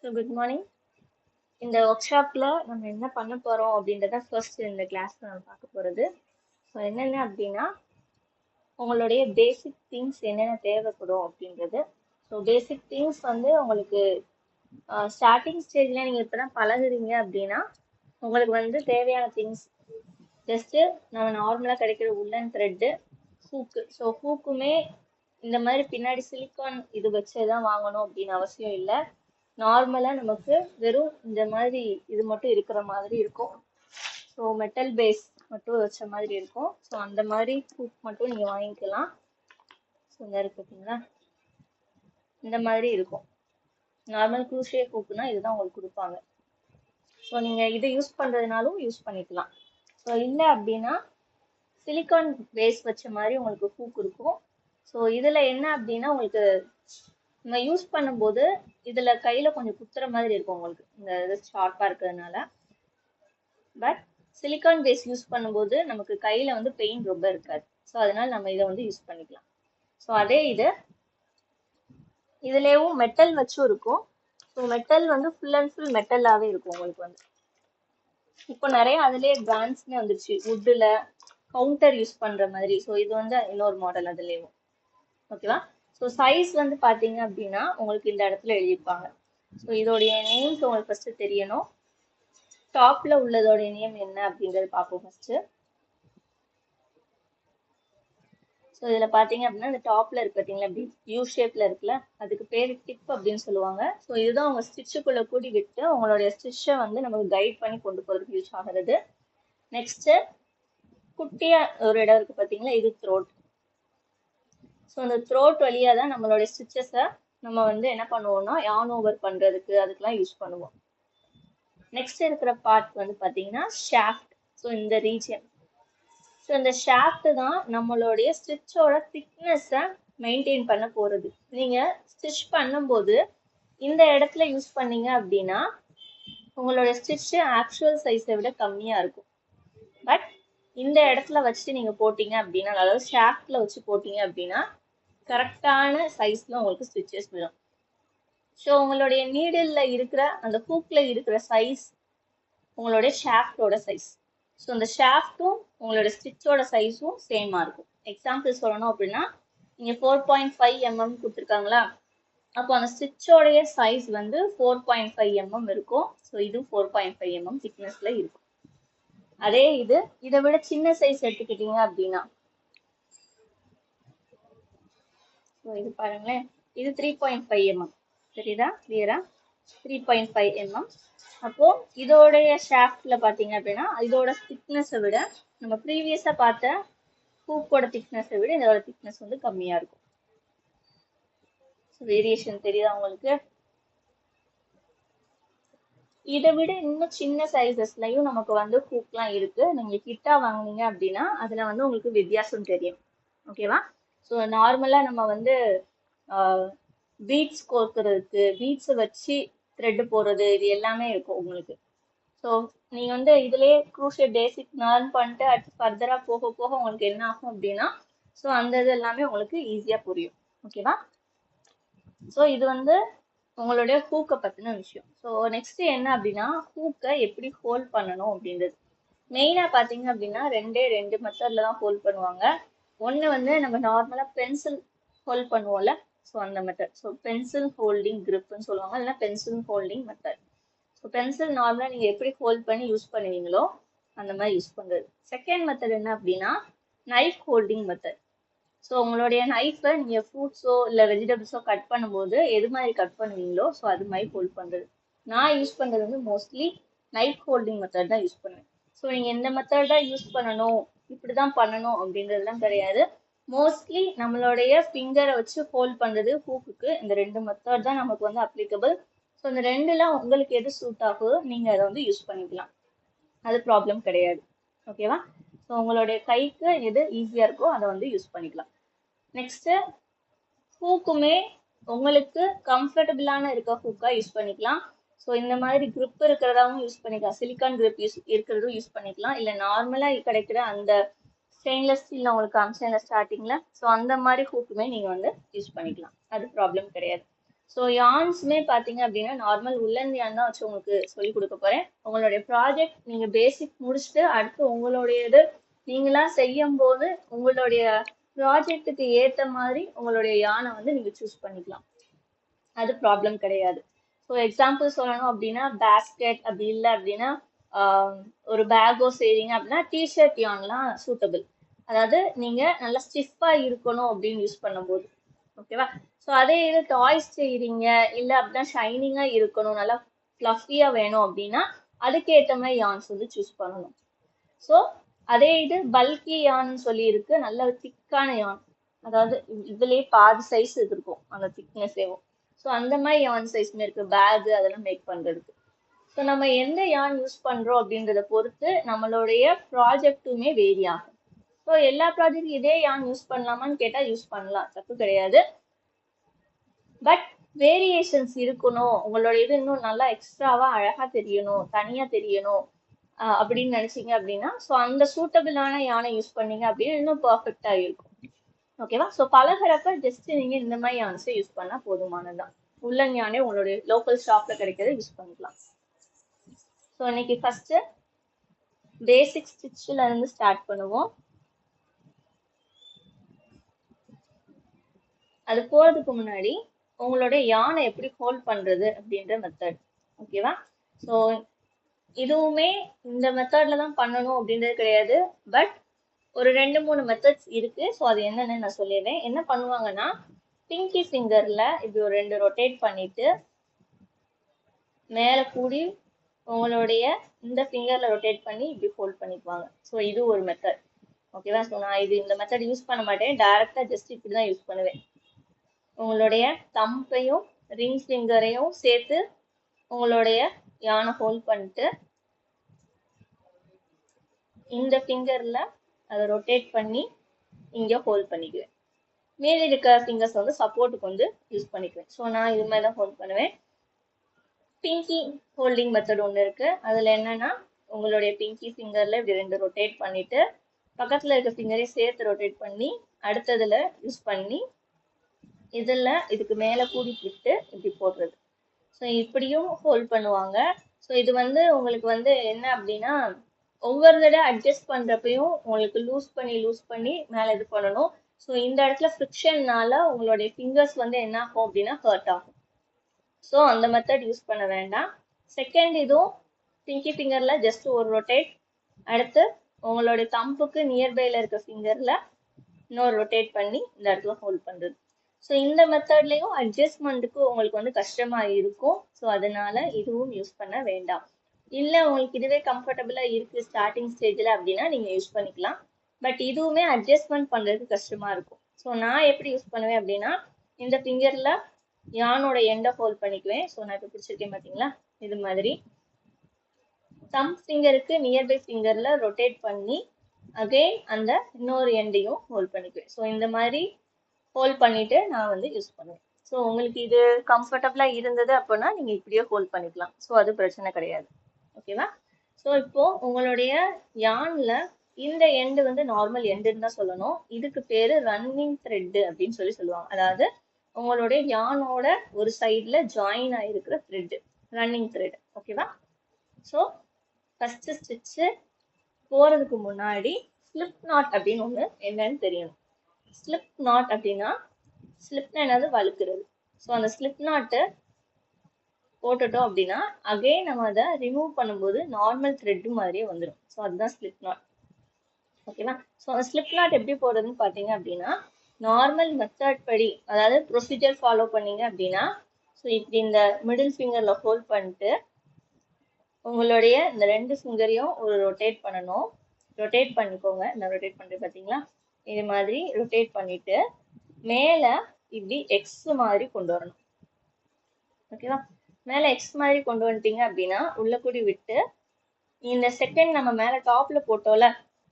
So good morning. இந்த work ஷாப்பில் நம்ம என்ன பண்ண போகிறோம் அப்படின்றத ஃபர்ஸ்ட் இந்த கிளாஸில் நம்ம பார்க்க போகிறது. ஸோ என்னென்ன அப்படின்னா உங்களுடைய பேசிக் திங்ஸ் என்னென்ன தேவைப்படும் அப்படின்றது. ஸோ பேசிக் திங்ஸ் வந்து உங்களுக்கு ஸ்டார்டிங் ஸ்டேஜில் நீங்கள் இப்போ தான் பழகுறீங்க அப்படின்னா உங்களுக்கு வந்து தேவையான திங்ஸ் ஜஸ்ட்டு நம்ம நார்மலாக கிடைக்கிற உள்ளன் த்ரெட்டு, ஹூக்கு. ஸோ ஹூக்குமே இந்த மாதிரி பின்னாடி சிலிக்கான் இது வச்சு தான் வாங்கணும் அப்படின்னு அவசியம் இல்லை. நார்மலாக நமக்கு வெறும் இந்த மாதிரி இது மட்டும் இருக்கிற மாதிரி இருக்கும். ஸோ மெட்டல் பேஸ் மட்டும் வச்ச மாதிரி இருக்கும். ஸோ அந்த மாதிரி ஹூக் மட்டும் நீங்கள் வாங்கிக்கலாம். ஸோ இந்த இருக்கு பார்த்தீங்களா, இந்த மாதிரி இருக்கும். நார்மல் க்ரூஷியே ஹூக்குனா இதுதான் உங்களுக்கு கொடுப்பாங்க. ஸோ நீங்கள் இதை யூஸ் பண்ணுறதுனாலும் யூஸ் பண்ணிக்கலாம். ஸோ இல்லை அப்படின்னா சிலிக்கான் பேஸ் வச்ச மாதிரி உங்களுக்கு ஹூக் இருக்கும். ஸோ இதில் என்ன அப்படின்னா உங்களுக்கு நம்ம யூஸ் பண்ணும்போது இதுல கையில கொஞ்சம் குத்துற மாதிரி இருக்கும் உங்களுக்கு, இந்த இது ஷார்ப்பா இருக்கிறதுனால. பட் சிலிக்கான் பேஸ் யூஸ் பண்ணும்போது நமக்கு கையில வந்து பெயின் ரொம்ப இருக்காது. ஸோ அதனால நம்ம இதை வந்து யூஸ் பண்ணிக்கலாம். ஸோ அதே இதுலேயும் மெட்டல் வச்சும் இருக்கும். ஸோ மெட்டல் வந்து ஃபுல் அண்ட் ஃபுல் மெட்டலாகவே இருக்கும் உங்களுக்கு வந்து. இப்போ நிறைய அதுலேயே பிராண்ட்ஸ்னே வந்துருச்சு, வுட்டில் கவுண்டர் யூஸ் பண்ணுற மாதிரி. ஸோ இது வந்து இன்னொரு மாடல் அதுலேயும். ஓகேவா? ஸோ சைஸ் வந்து பார்த்தீங்க அப்படின்னா உங்களுக்கு இந்த இடத்துல எழுதியிருப்பாங்க. ஸோ இதோடைய நேம்ஸ் உங்களுக்கு ஃபர்ஸ்ட் தெரியணும். டாப்ல உள்ளதோடைய நேம் என்ன அப்படின்றது பார்ப்போம் ஃபர்ஸ்ட். ஸோ இதில் பார்த்தீங்க அப்படின்னா இந்த டாப்ல இருக்கு பார்த்தீங்களா, அப்படி யூ ஷேப்ல இருக்குல்ல, அதுக்கு பேர் டிப் அப்படின்னு சொல்லுவாங்க. ஸோ இதுதான் உங்க ஸ்டிச்சுக்குள்ள கூடி விட்டு உங்களுடைய ஸ்டிச்சை வந்து நமக்கு கைட் பண்ணி கொண்டு போறதுக்கு யூஸ் ஆகிறது. நெக்ஸ்ட் குட்டியா ஒரு இடம் இருக்கு பார்த்தீங்களா, இது த்ரோட். ஸோ அந்த த்ரோட் வழியா தான் நம்மளுடைய ஸ்டிச்சஸை நம்ம வந்து என்ன பண்ணுவோம்னா யான் ஓவர் பண்றதுக்கு அதுக்கெல்லாம் யூஸ் பண்ணுவோம். நெக்ஸ்ட் இருக்கிற பார்ட் வந்து பார்த்தீங்கன்னா ஷாஃப்ட். ஸோ இந்த ரீஜன். ஸோ இந்த ஷாஃப்ட் தான் நம்மளுடைய ஸ்டிச்சோட திக்னஸை மெயின்டைன் பண்ண போகிறது. நீங்கள் ஸ்டிச் பண்ணும்போது இந்த இடத்துல யூஸ் பண்ணீங்க அப்படின்னா உங்களோட ஸ்டிச்சு ஆக்சுவல் சைஸை விட கம்மியாக இருக்கும். பட் இந்த இடத்துல வச்சு நீங்கள் போட்டீங்க அப்படின்னா, அதாவது ஷாஃப்டில் வச்சு போட்டீங்க அப்படின்னா கரெக்டான சைஸில் உங்களுக்கு ஸ்டிச்சஸ் விடும். ஸோ உங்களுடைய நீடில் இருக்கிற அந்த ஹூக்கில் இருக்கிற சைஸ் உங்களுடைய ஷாஃப்டோட சைஸ். ஸோ இந்த ஷாஃப்டும் உங்களோட ஸ்டிச்சோட சைஸும் சேமாக இருக்கும். எக்ஸாம்பிள் சொல்லணும் அப்படின்னா நீங்கள் 4.5 mm கொடுத்துருக்காங்களா, அப்போ அந்த ஸ்டிச்சோடைய சைஸ் வந்து 4.5 mm இருக்கும். ஸோ இது 4.5 mm திக்னஸில் இருக்கும். அதே இதை விட சின்ன சைஸ் எடுத்துக்கிட்டீங்க அப்படின்னா, ஸோ இது பாருங்களேன், இது 3.5 mm. சரிதா, கிளியரா? 3.5 mm. அப்போ இதோடைய ஷாஃப்ட்ல பாத்தீங்க அப்படின்னா இதோட திக்னஸை விட நம்ம ப்ரீவியஸா பார்த்த ஹூக்கோட திக்னஸை விட இதோட திக்னஸ் வந்து கம்மியா இருக்கும். வேரியேஷன் தெரியுதா உங்களுக்கு? இதை விட இன்னும் சின்ன சைசஸ்லயும் நமக்கு வந்து ஹூக்லாம் இருக்கு. நீங்க கிட்டா வாங்குனீங்க அப்படின்னா அதுல வந்து உங்களுக்கு வித்தியாசம் தெரியும். ஓகேவா? ஸோ நார்மலா நம்ம வந்து பீட்ஸ் கோர்க்கறதுக்கு, பீட்ஸை வச்சு த்ரெட் போடுறது, இது எல்லாமே இருக்கும் உங்களுக்கு. ஸோ நீங்கள் வந்து இதுலேயே க்ரூஷியல் பேசிக் லேர்ன் பண்ணிட்டு அடுத்து ஃபர்தராக போக போக உங்களுக்கு என்ன ஆகும் அப்படின்னா, ஸோ அந்த இது எல்லாமே உங்களுக்கு ஈஸியாக புரியும். ஓகேவா? ஸோ இது வந்து உங்களுடைய ஹூக்கை பற்றின விஷயம். ஸோ நெக்ஸ்ட் என்ன அப்படின்னா ஹூக்கை எப்படி ஹோல்ட் பண்ணணும் அப்படின்றது. மெயினாக பார்த்தீங்க அப்படின்னா ரெண்டு மெத்தடில் தான் ஹோல்ட் பண்ணுவாங்க. ஒன்று வந்து நம்ம நார்மலாக பென்சில் ஹோல்ட் பண்ணுவோம்ல, ஸோ அந்த மெத்தட். ஸோ பென்சில் ஹோல்டிங் கிரிப்னு சொல்லுவாங்க, இல்லைன்னா pencil holding method. So pencil நார்மலாக நீங்கள் எப்படி ஹோல்ட் பண்ணி யூஸ் பண்ணுவீங்களோ அந்த மாதிரி யூஸ் பண்ணுறது. செகண்ட் மெத்தட் என்ன அப்படின்னா நைஃப் ஹோல்டிங் மெத்தட். ஸோ உங்களுடைய நைஃபை நீங்கள் ஃப்ரூட்ஸோ இல்லை வெஜிடபிள்ஸோ கட் பண்ணும்போது எது மாதிரி கட் பண்ணுவீங்களோ ஸோ அது மாதிரி ஹோல்ட் பண்ணுறது. நான் யூஸ் பண்ணுறது வந்து மோஸ்ட்லி நைஃப் ஹோல்டிங் மெத்தட் தான் யூஸ் பண்ணுவேன். ஸோ நீங்கள் எந்த மெத்தட் தான் யூஸ் பண்ணணும், இப்படி தான் பண்ணணும் அப்படின்றதுலாம் கிடையாது. மோஸ்ட்லி நம்மளுடைய ஃபிங்கரை வச்சு ஹோல்ட் பண்ணுறது ஹூக்குக்கு இந்த ரெண்டு மெத்தட் தான் நமக்கு வந்து அப்ளிகபிள். ஸோ இந்த ரெண்டுல உங்களுக்கு எது சூட் ஆகுதோ நீங்கள் அதை வந்து யூஸ் பண்ணிக்கலாம், அது ப்ராப்ளம் கிடையாது. ஓகேவா? ஸோ உங்களுடைய கைக்கு எது ஈஸியாக இருக்கோ அதை வந்து யூஸ் பண்ணிக்கலாம். நெக்ஸ்ட்டு ஹூக்குமே உங்களுக்கு கம்ஃபர்டபுளான இருக்க ஹூக்காக யூஸ் பண்ணிக்கலாம். ஸோ இந்த மாதிரி grip இருக்கிறதாவும் யூஸ் பண்ணிக்கலாம், சிலிக்கான் grip இருக்கிறதும் யூஸ் பண்ணிக்கலாம், இல்லை நார்மலாக கிடைக்கிற அந்த ஸ்டெயின்லெஸ் ஸ்டீல் உங்களுக்கு காமிச்சேன்ல ஸ்டார்டிங்கில், ஸோ அந்த மாதிரி ஹூக்குமே நீங்கள் வந்து யூஸ் பண்ணிக்கலாம், அது ப்ராப்ளம் கிடையாது. ஸோ யான்ஸுமே பார்த்தீங்க அப்படின்னா நார்மல் உள்ளன் யான் தான் வச்சு உங்களுக்கு சொல்லி கொடுக்க போறேன். உங்களுடைய ப்ராஜெக்ட் நீங்க பேசிக் முடிச்சுட்டு அடுத்து உங்களுடைய இது நீங்களா செய்யும் போது உங்களுடைய ப்ராஜெக்ட்டுக்கு ஏற்ற மாதிரி உங்களுடைய யானை வந்து நீங்க சூஸ் பண்ணிக்கலாம். அது ப்ராப்ளம் கிடையாது. ஸோ எக்ஸாம்பிள் சொல்லணும் அப்படின்னா பேஸ்கெட் அப்படி இல்லை அப்படின்னா ஒரு பேக்கோ செய்றீங்க அப்படின்னா டிஷர்ட் யான்லாம் சூட்டபிள். அதாவது நீங்க நல்லா ஸ்டிஃபா இருக்கணும் அப்படின்னு யூஸ் பண்ணும்போது ஓகேவா. ஸோ அதே இது டாய்ஸ் செய்றீங்க இல்லை அப்படின்னா ஷைனிங்கா இருக்கணும் நல்லா ஃப்ளஃபியா வேணும் அப்படின்னா அதுக்கேற்ற மாதிரி யான்ஸ் வந்து சூஸ் பண்ணணும். ஸோ அதே இது பல்கி யான்னு சொல்லி இருக்கு, நல்ல திக்கான யான். அதாவது இதுலயே பாதி சைஸ் இருக்கும் அந்த திக்னஸேவும். ஸோ அந்த மாதிரி யான் சைஸ்மே இருக்கு பேக் அதெல்லாம் மேக் பண்றதுக்கு. ஸோ நம்ம எந்த யான் யூஸ் பண்றோம் அப்படின்றத பொறுத்து நம்மளுடைய ப்ராஜெக்ட்டுமே வேரி ஆகும். ஸோ எல்லா ப்ராஜெக்ட் இதே யான் யூஸ் பண்ணலாமான்னு கேட்டா யூஸ் பண்ணலாம், தப்பு கிடையாது. பட் வேரியேஷன்ஸ் இருக்கணும், உங்களோட இது இன்னும் நல்லா எக்ஸ்ட்ராவா அழகா தெரியணும் தனியா தெரியணும் அப்படின்னு நினைச்சீங்க அப்படின்னா ஸோ அந்த சூட்டபிளான யானை யூஸ் பண்ணீங்க அப்படின்னா இன்னும் பர்ஃபெக்டா இருக்கும். ஓகேவா. ஸோ பழகிறப்ப ஜஸ்ட் நீங்க இந்த மாதிரி யான்ஸை யூஸ் பண்ணா போதுமானதுதான். உள்ளன் யானே உங்களுடைய லோக்கல் ஷாப்ல கிடைக்கிறத யூஸ் பண்ணிக்கலாம். ஸோ இன்னைக்கு ஃபர்ஸ்ட் பேசிக் ஸ்டிச்ல இருந்து ஸ்டார்ட் பண்ணுவோம். அது போறதுக்கு முன்னாடி உங்களுடைய யானை எப்படி ஹோல்ட் பண்றது அப்படின்ற மெத்தட். ஓகேவா. ஸோ இதுவுமே இந்த மெத்தட்ல தான் பண்ணணும் அப்படின்றது கிடையாது, பட் ஒரு 2-3 மெத்தட்ஸ் இருக்கு. ஸோ அது என்னன்னு நான் சொல்லிடுறேன். என்ன பண்ணுவாங்கன்னா பிங்கி ஃபிங்கர்ல இப்படி ஒரு 2 ரொட்டேட் பண்ணிட்டு மேலே கூடி உங்களுடைய இந்த ஃபிங்கர்ல ரொட்டேட் பண்ணி இப்படி ஃபோல்ட் பண்ணிக்குவாங்க. ஸோ இது ஒரு மெத்தட். ஓகேவா. ஸோ நான் இந்த மெத்தட் யூஸ் பண்ண மாட்டேன், டைரக்டா ஜஸ்ட் இப்படி தான் யூஸ் பண்ணுவேன். உங்களுடைய தம்பையும் ரிங் ஃபிங்கரையும் சேர்த்து உங்களுடைய யானை ஹோல்ட் பண்ணிட்டு இந்த ஃபிங்கர்ல அதை ரொட்டேட் பண்ணி இங்க ஹோல்ட் பண்ணிக்குவேன். மீதி இருக்கிற ஃபிங்கர்ஸ் வந்து சப்போர்ட்டுக்கு வந்து யூஸ் பண்ணிக்குவேன். ஸோ நான் இது மாதிரி தான் ஹோல்ட் பண்ணுவேன். பிங்கி ஹோல்டிங் மெத்தட் ஒன்று இருக்கு. அதுல என்னன்னா உங்களுடைய பிங்கி ஃபிங்கர்ல இப்படி 2 ரொட்டேட் பண்ணிட்டு பக்கத்துல இருக்க ஃபிங்கரையும் சேர்த்து ரொட்டேட் பண்ணி அடுத்ததுல யூஸ் பண்ணி இதுல இதுக்கு மேல கூடி விட்டு இப்படி போடுறது. ஸோ இப்படியும் ஹோல்ட் பண்ணுவாங்க. ஸோ இது வந்து உங்களுக்கு வந்து என்ன அப்படின்னா ஒவ்வொரு தடவை அட்ஜஸ்ட் பண்றப்பையும் உங்களுக்கு லூஸ் பண்ணி மேலே இது பண்ணணும். ஸோ இந்த இடத்துல ஃப்ரிக்ஷன்னால உங்களுடைய ஃபிங்கர்ஸ் வந்து என்ன ஆகும் அப்படின்னா ஹர்ட் ஆகும். ஸோ அந்த மெத்தட் யூஸ் பண்ண வேண்டாம். செகண்ட் இதுவும் பிங்கி ஃபிங்கர்ல ஜஸ்ட் ஒரு ரொட்டேட், அடுத்து உங்களுடைய தம்புக்கு நியர்பைல இருக்க ஃபிங்கர்ல இன்னொரு ரொட்டேட் பண்ணி இந்த இடத்துல ஹோல்ட் பண்றது. ஸோ இந்த மெத்தட்லயும் அட்ஜஸ்ட்மெண்ட்டுக்கு உங்களுக்கு வந்து கஷ்டமா இருக்கும். ஸோ அதனால இதுவும் யூஸ் பண்ண வேண்டாம். இல்லை உங்களுக்கு இதுவே கம்ஃபர்டபுளா இருக்கு ஸ்டார்டிங் ஸ்டேஜ்ல அப்படின்னா நீங்க யூஸ் பண்ணிக்கலாம். பட் இதுவுமே அட்ஜஸ்ட்மெண்ட் பண்றதுக்கு கஷ்டமா இருக்கும். ஸோ நான் எப்படி யூஸ் பண்ணுவேன் அப்படின்னா இந்த ஃபிங்கர்ல யானோட எண்டை ஹோல்ட் பண்ணிக்குவேன். ஸோ நான் இப்போ பிடிச்சிருக்கேன் பார்த்தீங்களா, இது மாதிரி தம் ஃபிங்கருக்கு நியர்பை ஃபிங்கர்ல ரொட்டேட் பண்ணி அகைன் அந்த இன்னொரு எண்டையும் ஹோல்ட் பண்ணிக்குவேன். ஸோ இந்த மாதிரி ஹோல்ட் பண்ணிட்டு நான் வந்து யூஸ் பண்ணுவேன். ஸோ உங்களுக்கு இது கம்ஃபர்டபுளா இருந்தது அப்படின்னா நீங்க இப்படியே ஹோல்ட் பண்ணிக்கலாம். ஸோ அது பிரச்சனை கிடையாது. ஓகேவா. ஸோ இப்போ உங்களுடைய யான்ல இந்த எண்டு வந்து நார்மல் எண்டுன்னு தான் சொல்லணும். இதுக்கு பேரு ரன்னிங் த்ரெட் அப்படின்னு சொல்லுவாங்க. அதாவது உங்களுடைய யானோட ஒரு சைட்ல ஜாயின் ஆயிருக்கிற த்ரெட் ரன்னிங் த்ரெட். ஓகேவா. ஸோ ஃபர்ஸ்ட் ஸ்டிச் போறதுக்கு முன்னாடி ஸ்லிப் நாட் அப்படின்னு ஒன்று என்னன்னு தெரியணும். ஸ்லிப் நாட் அப்படின்னா ஸ்லிப்னா என்னது, வழுக்கிறது. ஸோ அந்த ஸ்லிப் நாட்டை போட்டுட்டோம் அப்படின்னா அகைன் நம்ம அதை ரிமூவ் பண்ணும்போது நார்மல் த்ரெட் மாதிரியே வந்துடும். ஸோ அதுதான் ஸ்லிப் நாட். ஓகேவா. ஸோ அந்த ஸ்லிப் நாட் எப்படி போடுறதுன்னு பார்த்தீங்க அப்படின்னா நார்மல் மெத்தட் படி, அதாவது ப்ரொசீஜர் ஃபாலோ பண்ணீங்க அப்படின்னா ஸோ இப்படி இந்த மிடில் ஃபிங்கர்ல ஹோல்ட் பண்ணிட்டு உங்களுடைய இந்த 2 ஃபிங்கரையும் ஒரு ரொட்டேட் பண்ணணும். ரொட்டேட் பண்ணிக்கோங்க. இந்த ரொட்டேட் பண்ணுறது பார்த்தீங்களா, இது மாதிரி ரொட்டேட் பண்ணிட்டு மேலே இப்படி எக்ஸ் மாதிரி கொண்டு வரணும். ஓகேவா. மேலே எக்ஸ் மாதிரி கொண்டு வந்துட்டீங்க அப்படின்னா உள்ள கூடி விட்டு இந்த செகண்ட் நம்ம மேலே டாப்ல போட்டோம்ல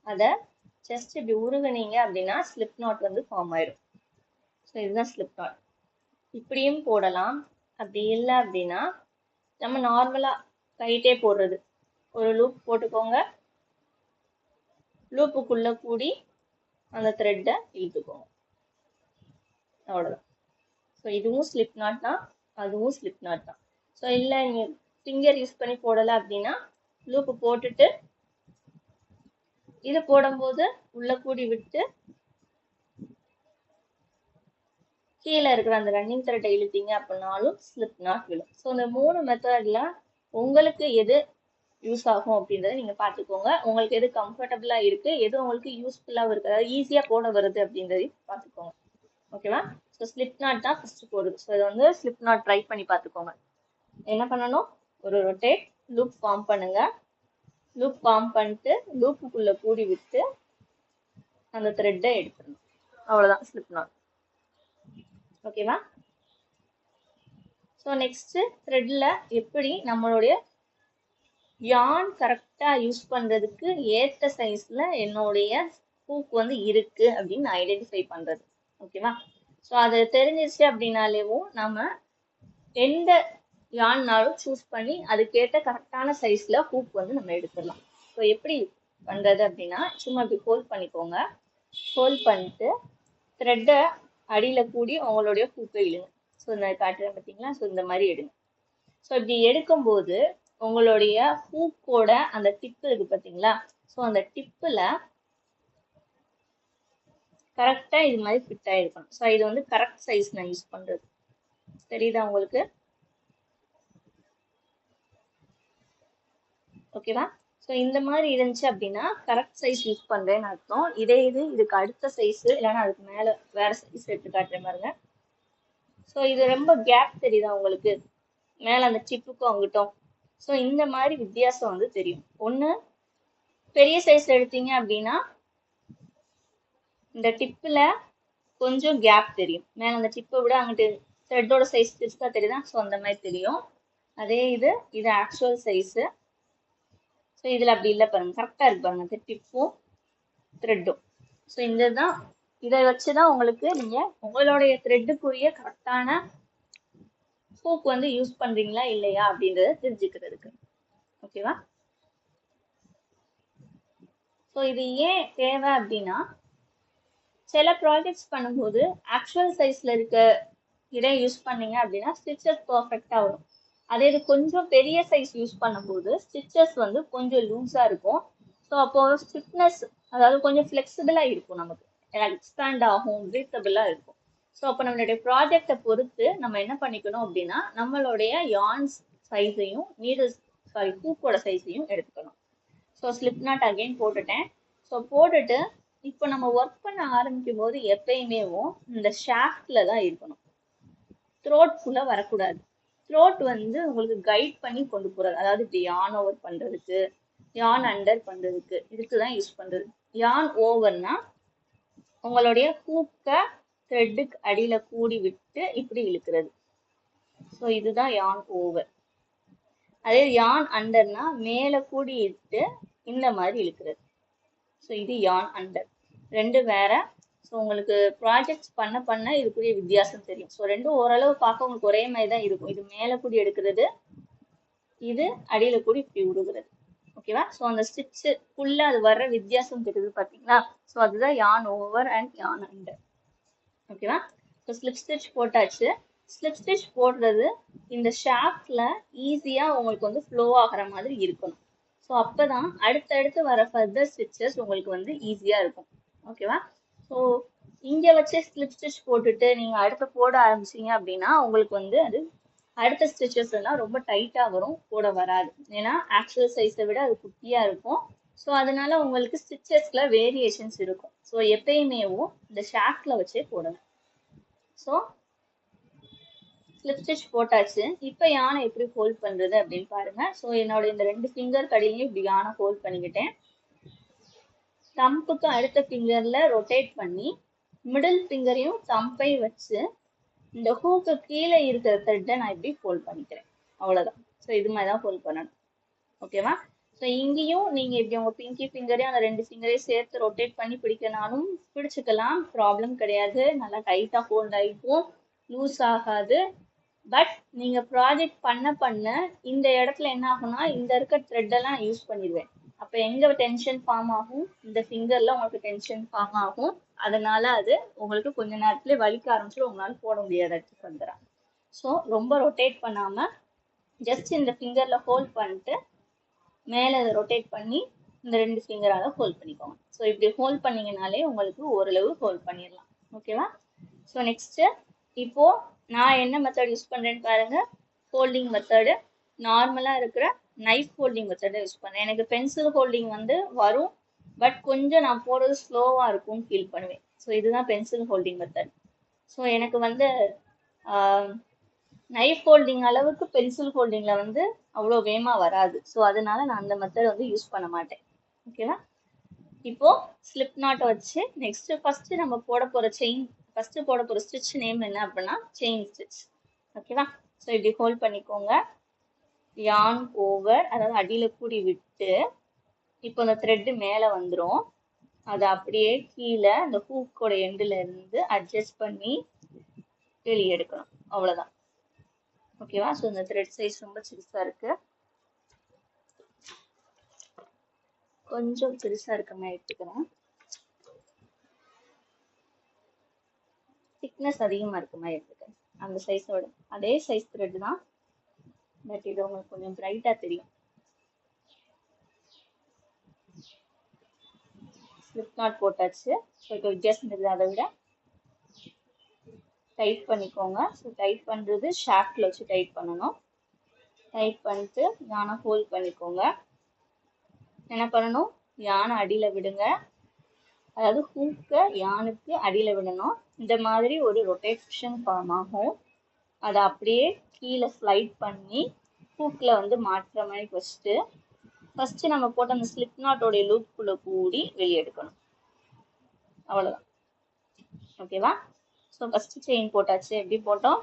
அதை ஜஸ்ட் இப்படி உருகுனீங்க அப்படின்னா ஸ்லிப் நாட் வந்து ஃபார்ம் ஆயிடும். ஸோ இதுதான் ஸ்லிப் நாட். இப்படியும் போடலாம். அப்படி இல்லை அப்படின்னா நம்ம நார்மலா கைட்டே போடுறது, ஒரு லூப் போட்டுக்கோங்க, லூப்புக்குள்ள கூடி அந்த த்ரெட்டை இழுத்துக்கோங்க, அவ்வளோதான். ஸோ இதுவும் ஸ்லிப் நாட் தான். அதுவும் ஸ்லிப் நாட் தான். ஸோ இல்லை நீங்கள் ஃபிங்கர் யூஸ் பண்ணி போடலை அப்படின்னா லூப்பு போட்டுட்டு இது போடும்போது உள்ள கூடி விட்டு கீழே இருக்கிற அந்த ரன்னிங் த்ரெட்டை இழுத்தீங்க அப்படின்னாலும் ஸ்லிப் நாட் விழும். ஸோ இந்த 3 மெத்தட்ல உங்களுக்கு எது யூஸ் ஆகும் அப்படின்றத நீங்க பார்த்துக்கோங்க. உங்களுக்கு எது கம்ஃபர்டபுளா இருக்கு, எது உங்களுக்கு யூஸ்ஃபுல்லாக இருக்கு, அதாவது ஈஸியா போட வருது அப்படின்றதையும் பார்த்துக்கோங்க. ஓகேவா? ஸோ ஸ்லிப் நாட் தான் ஃபர்ஸ்ட் போடுது. ஸோ இதை வந்து ஸ்லிப் நாட் ட்ரை பண்ணி பார்த்துக்கோங்க. என்ன பண்ணணும், ஒரு ரொட்டேட் லூப் ஃபார்ம் பண்ணுங்க. லூப் ஃபார்ம் பண்ணிட்டு லூப்புக்குள்ள கூடி விட்டு அந்த த்ரெட்டை எடுத்துடணும். அவ்வளோதான் ஸ்லிப் நாட். ஓகேவா? ஸோ நெக்ஸ்ட் த்ரெட்ல எப்படி நம்மளுடைய யான் கரெக்டா யூஸ் பண்றதுக்கு ஏற்ற சைஸ்ல என்னுடைய ஹூக் வந்து இருக்கு அப்படின்னு ஐடென்டிஃபை பண்றது. ஓகேவா? ஸோ அது தெரிஞ்சிச்சு அப்படின்னாலேவும் நம்ம எந்த யான்னாலும் சூஸ் பண்ணி அதுக்கேற்ற கரெக்டான சைஸ்ல ஹூக் வந்து நம்ம எடுத்துடலாம். ஸோ எப்படி பண்றது அப்படின்னா, சும்மா இப்படி ஹோல்ட் பண்ணிக்கோங்க. ஹோல்ட் பண்ணிட்டு த்ரெட்டை அடியில கூடி உங்களுடைய ஹூக்கை இழுங்க. ஸோ இந்த காட்டுறேன் பார்த்தீங்களா? ஸோ இந்த மாதிரி எடுங்க. ஸோ இப்படி எடுக்கும்போது உங்களுடைய ஹூக்கோட அந்த டிப் இருக்கு பார்த்தீங்களா? ஸோ அந்த டிப்பில் கரெக்டாக இது மாதிரி ஃபிட் ஆகிருக்கணும். ஸோ இது வந்து கரெக்ட் சைஸ் நான் யூஸ் பண்ணுறது. தெரியுதா உங்களுக்கு? ஓகேவா? ஸோ இந்த மாதிரி இருந்துச்சு அப்படின்னா கரெக்ட் சைஸ் யூஸ் பண்ணுறேன்னு அர்த்தம். இதே இதுக்கு அடுத்த சைஸ் இல்லைன்னா அதுக்கு மேலே வேற சைஸ் எடுத்து காட்டுற மாதிரிங்க. ஸோ இது ரொம்ப கேப் தெரியுதா உங்களுக்கு? மேலே அந்த டிப்புக்கும் அங்கிட்டும். ஸோ இந்த மாதிரி வித்தியாசம் வந்து தெரியும். ஒன்று பெரிய சைஸ் எடுத்தீங்க அப்படின்னா இந்த டிப்பில் கொஞ்சம் கேப் தெரியும். மேலே அந்த டிப்பை விட அங்கிட்டு த்ரெட்டோட சைஸ் பெருசாக தெரியுதா? ஸோ அந்த மாதிரி தெரியும். அதே இது ஆக்சுவல் சைஸு. ஸோ இதில் அப்படி இல்லை பாருங்க, கரெக்டாக இருக்கு பாருங்க அந்த டிப்பும் த்ரெட்டும். ஸோ இந்த தான் இதை வச்சு தான் உங்களுக்கு நீங்கள் உங்களுடைய த்ரெட்டுக்குரிய கரெக்டான ஹூக் வந்து யூஸ் பண்ணுறீங்களா இல்லையா அப்படின்றத தெரிஞ்சுக்கிறதுக்கு. ஓகேவா? ஸோ இது ஏன் தேவை அப்படின்னா, சில ப்ராஜெக்ட்ஸ் பண்ணும்போது ஆக்சுவல் சைஸில் இருக்க இதை யூஸ் பண்ணீங்க அப்படின்னா ஸ்டிச்சஸ் பர்ஃபெக்டாக வரும். அதே இது கொஞ்சம் பெரிய சைஸ் யூஸ் பண்ணும்போது ஸ்டிச்சஸ் வந்து கொஞ்சம் லூஸாக இருக்கும். ஸோ அப்போ ஸ்டிஃப்னஸ், அதாவது கொஞ்சம் ஃப்ளெக்சிபிளாக இருக்கும், நமக்கு எக்ஸ்பேண்ட் ஆகும், பிரீத்தபிளாக இருக்கும். ஸோ அப்போ நம்மளுடைய ப்ராஜெக்டை பொறுத்து நம்ம என்ன பண்ணிக்கணும் அப்படின்னா நம்மளுடைய யான்ஸ் சைஸையும் ஹூக்கோட சைஸையும் எடுத்துக்கணும். ஸோ ஸ்லிப் நாட் அகைன் போட்டுட்டேன். ஸோ போட்டுட்டு இப்போ நம்ம ஒர்க் பண்ண ஆரம்பிக்கும் போது எப்பயுமேவும் இந்த ஷாஃப்ட்ல தான் இருக்கணும். த்ரோட் ஃபுல்லாக வரக்கூடாது. த்ரோட் வந்து உங்களுக்கு கைட் பண்ணி கொண்டு போகிறது, அதாவது இப்படி யான் ஓவர் பண்ணுறதுக்கு, யான் அண்டர் பண்ணுறதுக்கு, இதுக்கு தான் யூஸ் பண்ணுறது. யான் ஓவர்னா உங்களுடைய ஹூக்கை த்ரெட்டுக்கு அடியில் கூடி விட்டு இப்படி இழுக்கிறது. ஸோ இதுதான் யான் ஓவர். அதே யான் அண்டர்னா மேலே கூடி இட்டு இந்த மாதிரி இழுக்கிறது. ஸோ இது யான் அண்டர். ரெண்டு வேற. ஸோ உங்களுக்கு ப்ராஜெக்ட்ஸ் பண்ண இதுக்குரிய வித்தியாசம் தெரியும். ஸோ ரெண்டும் ஓரளவு பார்க்க உங்களுக்கு ஒரே மாதிரி தான் இருக்கும். இது மேலே கூடி எடுக்கிறது, இது அடியில் கூடி இப்படி விடுகிறது. ஓகேவா? ஸோ அந்த ஸ்டிச்சுக்குள்ள அது வர்ற வித்தியாசம் தெரியுது பார்த்தீங்களா? ஸோ அதுதான் யான் ஓவர் அண்ட் யான் அண்டர். ஓகேவா? ஸோ ஸ்லிப் ஸ்டிச் போட்டாச்சு. ஸ்லிப் ஸ்டிச் போடுறது இந்த ஷாஃப்ட்ல ஈஸியாக உங்களுக்கு வந்து ஃப்ளோ ஆகிற மாதிரி இருக்கணும். ஸோ அப்போ தான் அடுத்தடுத்து வர ஃபர்தர் ஸ்டிச்சஸ் உங்களுக்கு வந்து ஈஸியாக இருக்கும். ஓகேவா? ஸோ இங்கே வச்சு ஸ்லிப் ஸ்டிச் போட்டுட்டு நீங்கள் அடுத்து போட ஆரம்பிச்சிங்க அப்படின்னா உங்களுக்கு வந்து அது அடுத்த ஸ்டிச்சஸ் எல்லாம் ரொம்ப டைட்டாக வரும், போட வராது. ஏன்னா ஆக்சுவல் சைஸை விட அது குட்டியாக இருக்கும். ஸோ அதனால உங்களுக்கு ஸ்டிச்சஸ்ல வேரியேஷன்ஸ் இருக்கும். ஸோ எப்பயுமேவும் இந்த ஷாஃப்ட்ல வச்சே போடணும். ஸோ ஸ்லிப் ஸ்டிச் போட்டாச்சு. இப்போ யானை எப்படி ஹோல்ட் பண்ணுறது அப்படின்னு பாருங்க. ஸோ என்னோட இந்த 2 ஃபிங்கர் கடையிலையும் இப்படி யானை ஹோல்ட் பண்ணிக்கிட்டேன். தம்புக்கு அடுத்த ஃபிங்கர்ல ரொட்டேட் பண்ணி மிடில் ஃபிங்கரையும் தம்பை வச்சு இந்த ஹூக்கு கீழே இருக்கிற த்ரெட்டை நான் இப்படி ஃபோல்ட் பண்ணிக்கிறேன். அவ்வளோதான். ஸோ இது மாதிரி தான் ஃபோல்ட் பண்ணணும். ஓகேவா? ஸோ இங்கேயும் நீங்கள் இப்படி உங்கள் பிங்கி ஃபிங்கரையும் அந்த 2 ஃபிங்கரையும் சேர்த்து ரொட்டேட் பண்ணி பிடிக்கனாலும் பிடிச்சிக்கலாம், ப்ராப்ளம் கிடையாது. நல்லா டைட்டாக ஹோல்ட் ஆகிக்கும், லூஸ் ஆகாது. பட் நீங்கள் ப்ராஜெக்ட் பண்ண இந்த இடத்துல என்ன ஆகும்னா இந்த இருக்க த்ரெட்டெல்லாம் யூஸ் பண்ணிடுவேன். அப்போ எங்கே டென்ஷன் ஃபார்ம் ஆகும்? இந்த ஃபிங்கரில் உங்களுக்கு டென்ஷன் ஃபார்ம் ஆகும். அதனால அது உங்களுக்கு கொஞ்ச நேரத்துல வலிக்க ஆரம்பிச்சிடும், உங்களால் போட முடியாது அடுத்து ஃபர்தரா. ஸோ ரொம்ப ரொட்டேட் பண்ணாமல் ஜஸ்ட் இந்த ஃபிங்கரில் ஹோல்ட் பண்ணிட்டு மேலே அதை ரொட்டேட் பண்ணி இந்த 2 ஃபிங்கரால் ஹோல்ட் பண்ணிக்கோங்க. ஸோ இப்படி ஹோல்ட் பண்ணிங்கனாலே உங்களுக்கு ஓரளவு ஹோல்ட் பண்ணிடலாம். ஓகேவா? ஸோ நெக்ஸ்ட்டு இப்போது நான் என்ன மெத்தட் யூஸ் பண்ணுறேன்னு பாருங்கள். ஹோல்டிங் மெத்தடு நார்மலாக இருக்கிற நைஃப் ஹோல்டிங் மெத்தடை யூஸ் பண்ணுறேன். எனக்கு பென்சில் ஹோல்டிங் வந்து வரும், பட் கொஞ்சம் நான் போடுறது ஸ்லோவாக இருக்கும்னு ஃபீல் பண்ணுவேன். ஸோ இதுதான் பென்சில் ஹோல்டிங் மெத்தட். ஸோ எனக்கு வந்து நைஃப் ஹோல்டிங் அளவுக்கு பென்சில் ஹோல்டிங்கில் வந்து அவ்வளோ வேகமாக வராது. ஸோ அதனால நான் அந்த மெத்தட் வந்து யூஸ் பண்ண மாட்டேன். ஓகேவா? இப்போது ஸ்லிப் நாட்டை வச்சு ஃபஸ்ட்டு நம்ம போட போகிற ஃபஸ்ட்டு போட போகிற ஸ்டிச் நேம் என்ன அப்படின்னா செயின் ஸ்டிச். ஓகேவா? ஸோ இப்படி ஹோல்ட் பண்ணிக்கோங்க. யான் ஓவர், அதாவது அடியில் கூடி விட்டு இப்போ அந்த த்ரெட்டு மேலே வந்துடும். அதை அப்படியே கீழே அந்த ஹூக்கோட எண்டில் இருந்து அட்ஜஸ்ட் பண்ணி வெளியே எடுக்கணும். அவ்வளோதான். ஓகேவா? ஸோ இந்த த்ரெட் சைஸ் ரொம்ப சிறுசாக இருக்கு, கொஞ்சம் பெருசாக இருக்க மாதிரி எடுத்துக்கிறேன். திக்னஸ் அதிகமாக இருக்க மாதிரி எடுத்துக்கிறேன். அந்த சைஸோட அதே சைஸ் த்ரெட் தான், பட் இது உங்களுக்கு கொஞ்சம் பிரைட்டாக தெரியும். ஸ்லிப் நாட் போட்டாச்சு. ஸோ இப்போ வித்தியாசம் தெரியுது. அதை விட டைட் பண்ணிக்கோங்க. ஸோ டைட் பண்ணுறது ஷாஃப்டில் வச்சு டைட் பண்ணணும். டைட் பண்ணிட்டு யானை ஹோல்ட் பண்ணிக்கோங்க. என்ன பண்ணணும்? யானை அடியில் விடுங்க, அதாவது ஹூக்கை யானுக்கு அடியில் விடணும். இந்த மாதிரி ஒரு ரொட்டேஷன் ஃபார்ம் ஆகும். அதை அப்படியே கீழே ஸ்லைட் பண்ணி ஹூக்கில் வந்து மாற்றுற மாதிரி ஃபஸ்ட்டு நம்ம போட்ட அந்த ஸ்லிப் நாட்டோடைய லூப்புக்குள்ளே கூடி வெளியே எடுக்கணும். அவ்வளோதான். ஓகேவா? ஸோ ஃபஸ்ட்டு செயின் போட்டாச்சு. எப்படி போட்டோம்?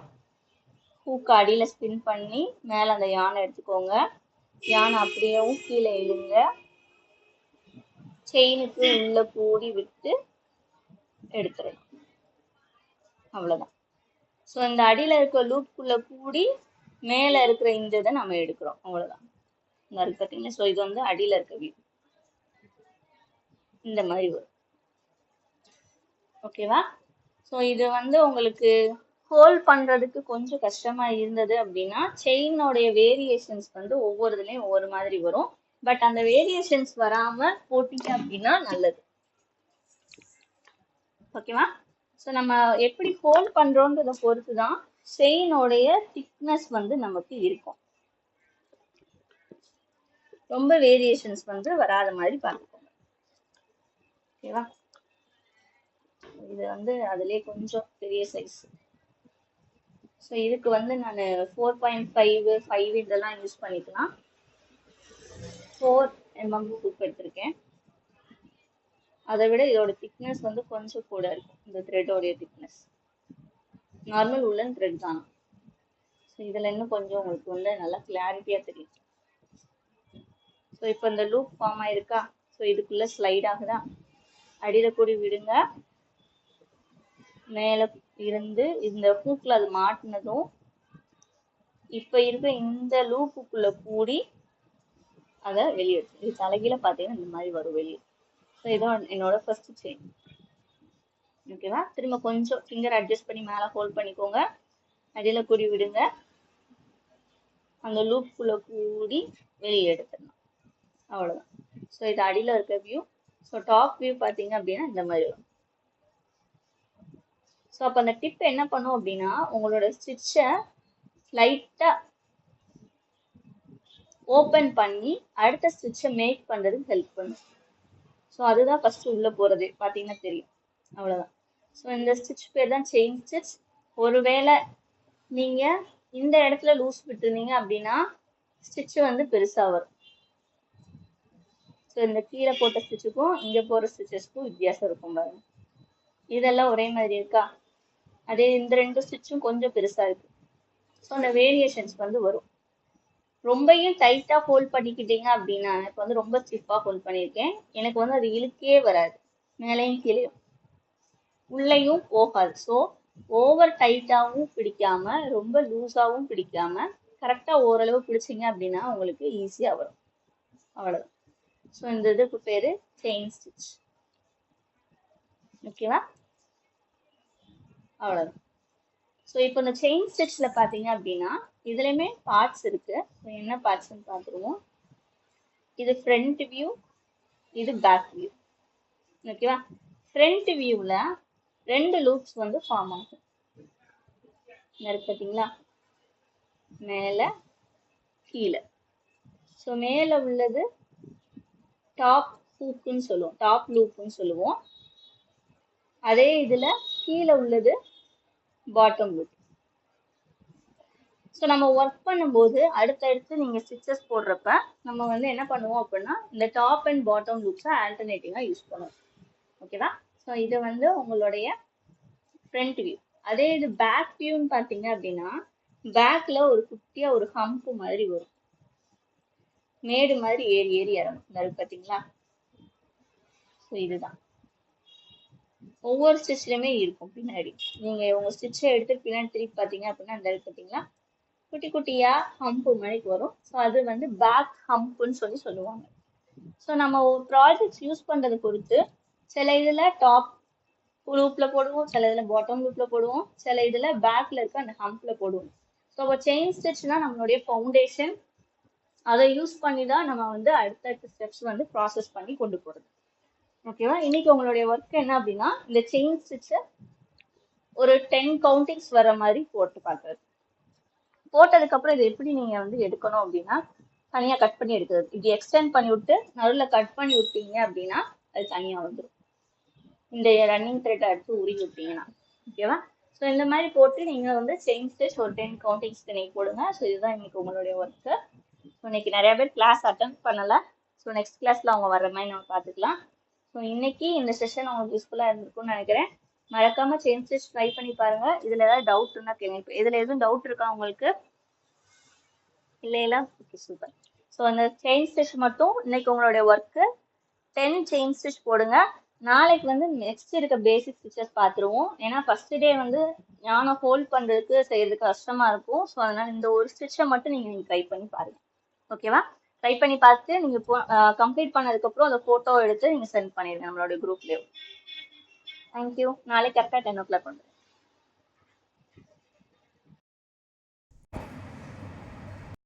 ஹூக்கு அடியில் ஸ்பின் பண்ணி மேலே அந்த யானை எடுத்துக்கோங்க. யானை அப்படியேவும் கீழே இழுங்க, செயினுக்கு உள்ள கூடி விட்டு எடுத்துடணும். அவ்வளோதான். ஸோ இந்த அடியில் இருக்கிற லூப்புக்குள்ளே கூடி மேலே இருக்கிற இந்த இதை நம்ம எடுக்கிறோம். அவ்வளோதான். இந்த இருக்கு பார்த்தீங்கன்னா. ஸோ இது வந்து அடியில் இருக்க வியூ இந்த மாதிரி வரும். ஓகேவா? ஸோ இது வந்து உங்களுக்கு ஹோல்ட் பண்ணுறதுக்கு கொஞ்சம் கஷ்டமாக இருந்தது அப்படின்னா செயினோடைய வேரியேஷன்ஸ் வந்து ஒவ்வொரு இதுலேயும் ஒவ்வொரு மாதிரி வரும். பட் அந்த வேரியேஷன்ஸ் வராமல் போட்டிங்க அப்படின்னா நல்லது. ஓகேவா? ஸோ நம்ம எப்படி ஹோல்ட் பண்ணுறோன்றதை பொறுத்து தான் செயினோடைய திக்னஸ் வந்து நமக்கு இருக்கும். ரொம்ப வேரியேஷன்ஸ் வந்து வராத மாதிரி பார்த்துக்கோங்க. ஓகேவா? இது வந்து அதுலேயே கொஞ்சம் பெரிய சைஸ். ஸோ இதுக்கு வந்து நான் 4.5, 5 இதெல்லாம் யூஸ் பண்ணிக்கலாம். 4 mm ஹூக் எடுத்திருக்கேன். அதை விட இதோட திக்னஸ் வந்து கொஞ்சம் கூட இருக்கும். இந்த த்ரெட்டோடைய திக்னஸ் நார்மல் உள்ளன் த்ரெட் தான். ஸோ இதில் இன்னும் கொஞ்சம் உங்களுக்கு வந்து நல்லா கிளாரிட்டியாக தெரியும். ஸோ இப்போ இந்த லூப் ஃபார்ம் ஆயிருக்கா? ஸோ இதுக்குள்ளே ஸ்லைட் ஆகுதா? அடியில் கூடி விடுங்க, மேலே இருந்து இந்த ஹூக்கில் அது மாட்டினதும் இப்போ இருக்க இந்த லூப்புக்குள்ளே கூடி அதை வெளியெடுத்து இது தலைகீழ பார்த்தீங்கன்னா இந்த மாதிரி வரும் வெளியே. ஸோ இதான் என்னோட ஃபர்ஸ்ட் செயின். ஓகேவா? திரும்ப கொஞ்சம் ஃபிங்கர் அட்ஜஸ்ட் பண்ணி மேலே ஹோல்ட் பண்ணிக்கோங்க, அடியில் கூடி விடுங்க, அந்த லூப்புக்குள்ளே கூடி வெளியே எடுத்துடணும். அவ்வளோதான். ஸோ இது அடியில் இருக்க வியூ. ஸோ டாப் வியூ பார்த்தீங்க அப்படின்னா இந்த மாதிரி வரும். ஸோ அப்போ அந்த டிப் என்ன பண்ணும் அப்படின்னா உங்களோட ஸ்டிச்சை லைட்டாக ஓப்பன் பண்ணி அடுத்த ஸ்டிச்சை மேக் பண்ணுறதுக்கு ஹெல்ப் பண்ணும். ஸோ அதுதான் ஃபஸ்ட்டு உள்ளே போகிறது பார்த்தீங்கன்னா தெரியும். அவ்வளோதான். ஸோ இந்த ஸ்டிச் பேர் தான் செயின் ஸ்டிச். ஒருவேளை நீங்கள் இந்த இடத்துல லூஸ் விட்டுருந்தீங்க அப்படின்னா ஸ்டிச்சு வந்து பெருசாக வரும். ஸோ இந்த கீழே போட்ட ஸ்டிச்சுக்கும் இங்கே போகிற ஸ்டிச்சஸ்க்கும் வித்தியாசம் இருக்கும் பாருங்க. இதெல்லாம் ஒரே மாதிரி இருக்கா? அதே இந்த 2 ஸ்டிச்சும் கொஞ்சம் பெருசாக இருக்குது. ஸோ அந்த வேரியேஷன்ஸ் வந்து வரும். ரொம்பையும் டைட்டாக ஹோல்ட் பண்ணிக்கிட்டீங்க அப்படின்னா இப்போ வந்து ரொம்ப ஸ்டிஃபாக ஹோல்ட் பண்ணியிருக்கேன், எனக்கு வந்து அது இழுக்கே வராது, மேலேயும் கீழேயும் உள்ளேயும் போகாது. ஸோ ஓவர் டைட்டாகவும் பிடிக்காம ரொம்ப லூஸாகவும் பிடிக்காம கரெக்டாக ஓரளவு பிடிச்சிங்க அப்படின்னா உங்களுக்கு ஈஸியாக வரும். அவ்வளோதான். ஸோ இந்த இதுக்கு பேர் செயின் ஸ்டிச். ஓகேவா? அவ்வளோதான். ஸோ இப்போ இந்த செயின் ஸ்டிச்ல பார்த்தீங்க அப்படின்னா இதுலையுமே பார்ட்ஸ் இருக்கு. ஸோ என்ன பார்ட்ஸ்ன்னு பார்த்துருவோம். இது ஃப்ரண்ட் வியூ, இது பேக் வியூ. ஓகேவா? ஃப்ரண்ட் வியூவில் 2 லூப்ஸ் வந்து ஃபார்ம் ஆகும். இருக்கு பார்த்தீங்களா? மேலே கீழே. ஸோ மேலே உள்ளது டாப் ஹூக்குன்னு சொல்லுவோம், டாப் லூப்புன்னு சொல்லுவோம். அதே இதில் கீழே உள்ளது பாட்டம் லூப். ஸோ நம்ம ஒர்க் பண்ணும்போது அடுத்தடுத்து நீங்கள் ஸ்டிச்சஸ் போடுறப்ப நம்ம வந்து என்ன பண்ணுவோம் அப்படின்னா இந்த டாப் அண்ட் பாட்டம் லூப்ஸை ஆல்டர்னேட்டிவாக யூஸ் பண்ணுவோம். ஓகேவா? ஸோ இது வந்து உங்களுடைய ஃப்ரண்ட் வியூ. அதே இது பேக் வியூன்னு பார்த்தீங்க அப்படின்னா பேக்கில் ஒரு குட்டியாக ஒரு ஹம்ப் மாதிரி வரும், மேடு மாதிரி ஏறி ஏறி இறங்கும். இருக்கு பார்த்தீங்களா? ஸோ இதுதான் ஒவ்வொரு ஸ்டிச்லையுமே இருக்கும். பின்னாடி நீங்கள் உங்கள் ஸ்டிச்சை எடுத்து பின்னாடி திருப்பி பார்த்தீங்க அப்படின்னா அந்த இருக்கு பார்த்தீங்களா, குட்டி குட்டியா ஹம்ப் மாதிரி வரும். ஸோ அது வந்து பேக் ஹம்ப்னு சொல்லுவாங்க. ஸோ நம்ம ப்ராஜெக்ட்ஸ் யூஸ் பண்றது பொறுத்து சில இதுல டாப் லூப்ல போடுவோம், சில இதுல பாட்டம் லூப்ல போடுவோம், சில இதுல பேக்ல இருக்க அந்த ஹம்ப்ல போடுவோம். ஸோ இப்போ செயின் ஸ்டிச்னா நம்மளுடைய ஃபவுண்டேஷன், அதை யூஸ் பண்ணி தான் நம்ம வந்து அடுத்தடுத்த ஸ்டெப்ஸ் வந்து ப்ராசஸ் பண்ணி கொண்டு போறது. ஓகேவா? இன்னைக்கு உங்களுடைய ஒர்க் என்ன அப்படின்னா இந்த செயின் ஸ்டிச்சை ஒரு 10 கவுண்டிங்ஸ் வர மாதிரி போட்டு பார்க்கறது. போட்டதுக்கு அப்புறம் இது எப்படி நீங்க வந்து எடுக்கணும் அப்படின்னா தனியா கட் பண்ணி எடுக்கிறது. இது எக்ஸ்டெண்ட் பண்ணி விட்டு நடுவில் கட் பண்ணி விட்டீங்க அப்படின்னா அது தனியா வந்துடும். இந்த ரன்னிங் த்ரெட் எடுத்து உருகி விட்டீங்கன்னா. ஓகேவா? ஸோ இந்த மாதிரி போட்டு நீங்க வந்து செயின் ஸ்டிச் ஒரு 10 கவுண்டிங்ஸ்க்கு நீங்க போடுங்க. ஸோ இதுதான் இன்னைக்கு உங்களுடைய ஒர்க்கு. ஸோ இன்னைக்கு நிறைய பேர் கிளாஸ் அட்டன் பண்ணல. ஸோ நெக்ஸ்ட் கிளாஸ்ல அவங்க வர்ற மாதிரி நம்ம பார்த்துக்கலாம். ஸோ இன்னைக்கு இந்த செஷன் உங்களுக்கு யூஸ்ஃபுல்லா இருந்திருக்கும்னு நினைக்கிறேன். மறக்காம செயின் ஸ்டிச் ட்ரை பண்ணி பாருங்க. இதுல ஏதாவது டவுட் இருந்தா கேளுங்க. இதுல எதுவும் டவுட் இருக்கா உங்களுக்கு? இல்லையா? Okay, super. ஸோ அந்த செயின் ஸ்டிச் மட்டும் இன்னைக்கு உங்களுடைய ஒர்க்கு 10 செயின் ஸ்டிச் போடுங்க. நாளைக்கு வந்து நெக்ஸ்ட் இருக்க பேசிக் ஸ்டிச்சஸ் பார்த்துருவோம். ஏன்னா ஃபர்ஸ்ட் டே வந்து ஞானம் ஹோல்ட் பண்ணுறதுக்கு செய்யறதுக்கு கஷ்டமா இருக்கும். ஸோ அதனால இந்த ஒரு ஸ்டிச்சை மட்டும் நீங்கள் ட்ரை பண்ணி பாருங்க. ஓகேவா? ட்ரை பண்ணி பார்த்து நீங்கள் கம்ப்ளீட் பண்ணதுக்கப்புறம் அந்த ஃபோட்டோ எடுத்து நீங்கள் சென்ட் பண்ணிடுங்க நம்மளோட குரூப்லேயே. தேங்க்யூ. நாளைக்கு கரெக்டாக 10 o'clock வந்துடும்.